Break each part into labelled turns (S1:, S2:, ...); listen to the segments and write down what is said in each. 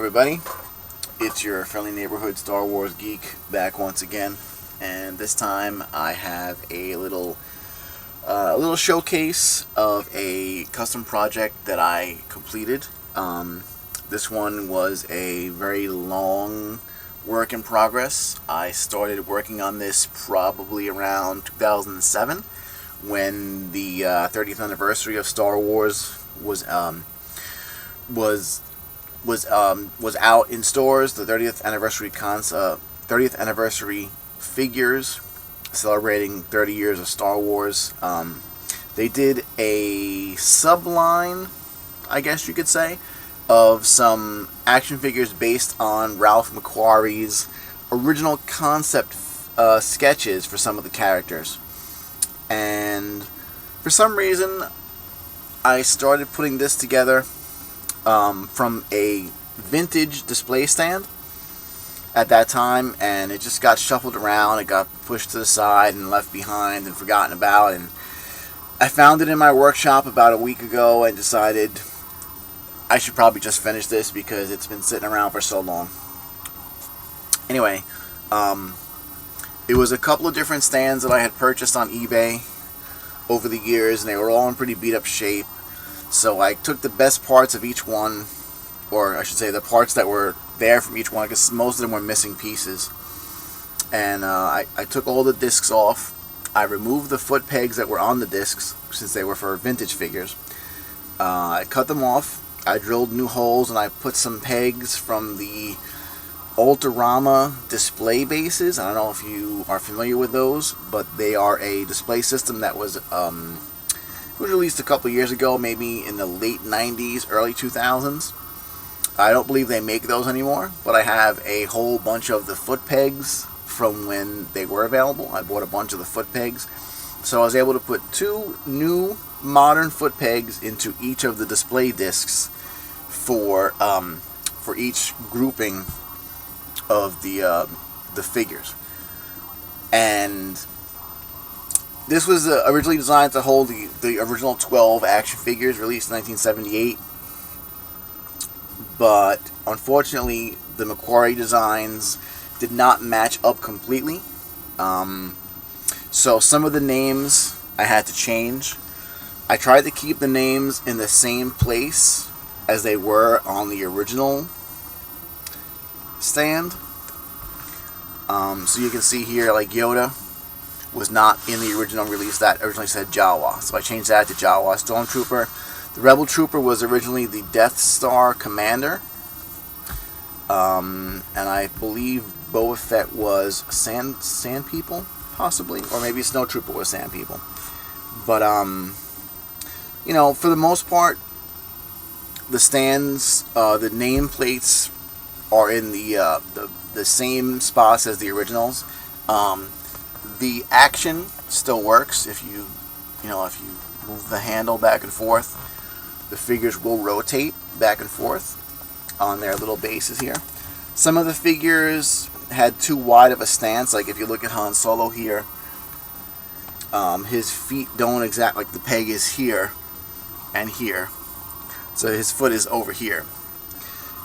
S1: everybody, it's your friendly neighborhood Star Wars geek back once again, and this time I have a little showcase of a custom project that I completed. This one was a very long work in progress. I started working on this probably around 2007 when the 30th anniversary of Star Wars was out in stores. The 30th anniversary figures celebrating 30 years of Star Wars. They did a subline, I guess you could say, of some action figures based on Ralph McQuarrie's original concept sketches for some of the characters. And for some reason, I started putting this together from a vintage display stand at that time, and it just got shuffled around. It got pushed to the side and left behind and forgotten about, and I found it in my workshop about a week ago and decided I should probably just finish this because it's been sitting around for so long. Anyway, it was a couple of different stands that I had purchased on eBay over the years, and they were all in pretty beat up shape. So I took the best parts of each one, or I should say the parts that were there from each one, because most of them were missing pieces. And I took all the discs off. I removed the foot pegs that were on the discs, since they were for vintage figures. I cut them off. I drilled new holes, and I put some pegs from the Ultrarama display bases. I don't know if you are familiar with those, but they are a display system that was released a couple years ago, maybe in the late 90s, early 2000s. I don't believe they make those anymore, but I have a whole bunch of the foot pegs from when they were available. I bought a bunch of the foot pegs, so I was able to put two new modern foot pegs into each of the display discs for each grouping of the figures. And this was originally designed to hold the original 12 action figures released in 1978, but unfortunately the McQuarrie designs did not match up completely. So some of the names I had to change. I tried to keep the names in the same place as they were on the original stand. So you can see here, like Yoda was not in the original release. That originally said Jawa, so I changed that to Jawa. Stormtrooper. The Rebel Trooper was originally the Death Star Commander, and I believe Boba Fett was Sand People, possibly, or maybe Snow Trooper was Sand People. But you know, for the most part, the stands, the nameplates are in the same spots as the originals. The action still works. If you move the handle back and forth, the figures will rotate back and forth on their little bases here. Some of the figures had too wide of a stance. Like if you look at Han Solo here, his feet don't exactly, like the peg is here and here, so his foot is over here.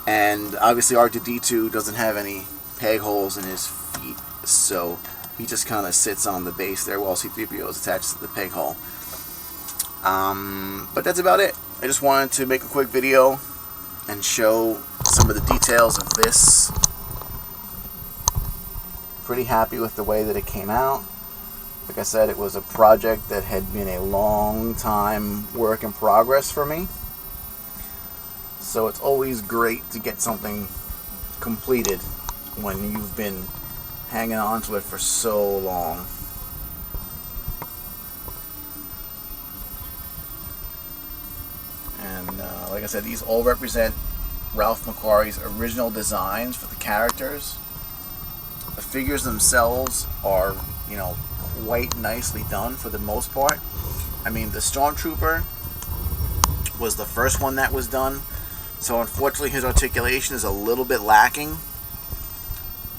S1: And obviously R2-D2 doesn't have any peg holes in his feet, so he just kind of sits on the base there while C-3PO is attached to the peg hole. But that's about it. I just wanted to make a quick video and show some of the details of this. Pretty happy with the way that it came out. Like I said, it was a project that had been a long time work in progress for me. So it's always great to get something completed when you've been hanging on to it for so long. And like I said, these all represent Ralph McQuarrie's original designs for the characters. The figures themselves are, you know, quite nicely done for the most part. I mean, the Stormtrooper was the first one that was done, so unfortunately his articulation is a little bit lacking.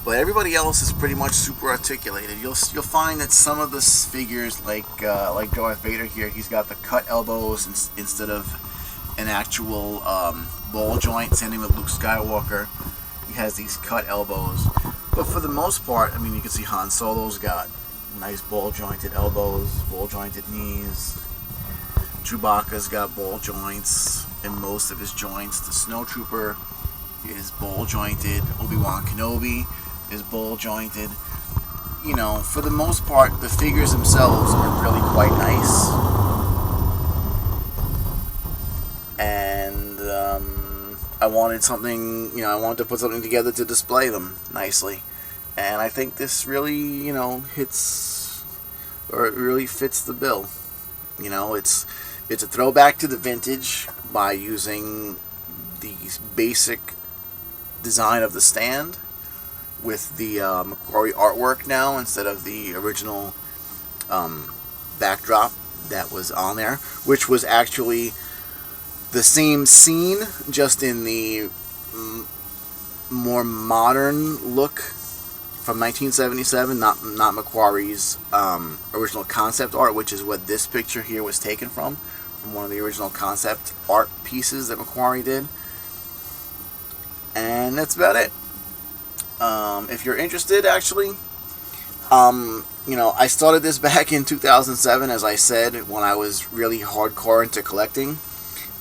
S1: But everybody else is pretty much super articulated. You'll find that some of the figures, like Darth Vader here, he's got the cut elbows instead of an actual ball joint. Same thing with Luke Skywalker. He has these cut elbows. But for the most part, I mean, you can see Han Solo's got nice ball jointed elbows, ball jointed knees. Chewbacca's got ball joints in most of his joints. The Snowtrooper is ball jointed. Obi-Wan Kenobi is ball jointed. You know, for the most part, the figures themselves are really quite nice. And I wanted something, you know, I wanted to put something together to display them nicely. And I think this really, you know, hits, or it really fits the bill. You know, it's a throwback to the vintage by using the basic design of the stand with the McQuarrie artwork now instead of the original backdrop that was on there, which was actually the same scene, just in the more modern look from 1977, not McQuarrie's original concept art, which is what this picture here was taken from one of the original concept art pieces that McQuarrie did. And that's about it. If you're interested, actually, you know, I started this back in 2007, as I said, when I was really hardcore into collecting.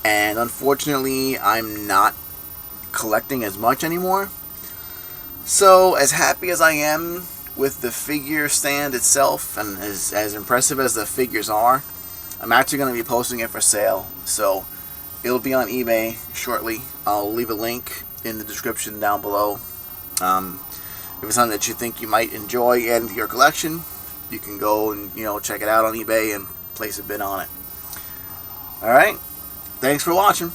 S1: And unfortunately, I'm not collecting as much anymore. So, as happy as I am with the figure stand itself, and as impressive as the figures are, I'm actually going to be posting it for sale. So, it'll be on eBay shortly. I'll leave a link in the description down below. If it's something that you think you might enjoy adding to your collection, you can go and, you know, check it out on eBay and place a bid on it. Alright? Thanks for watching.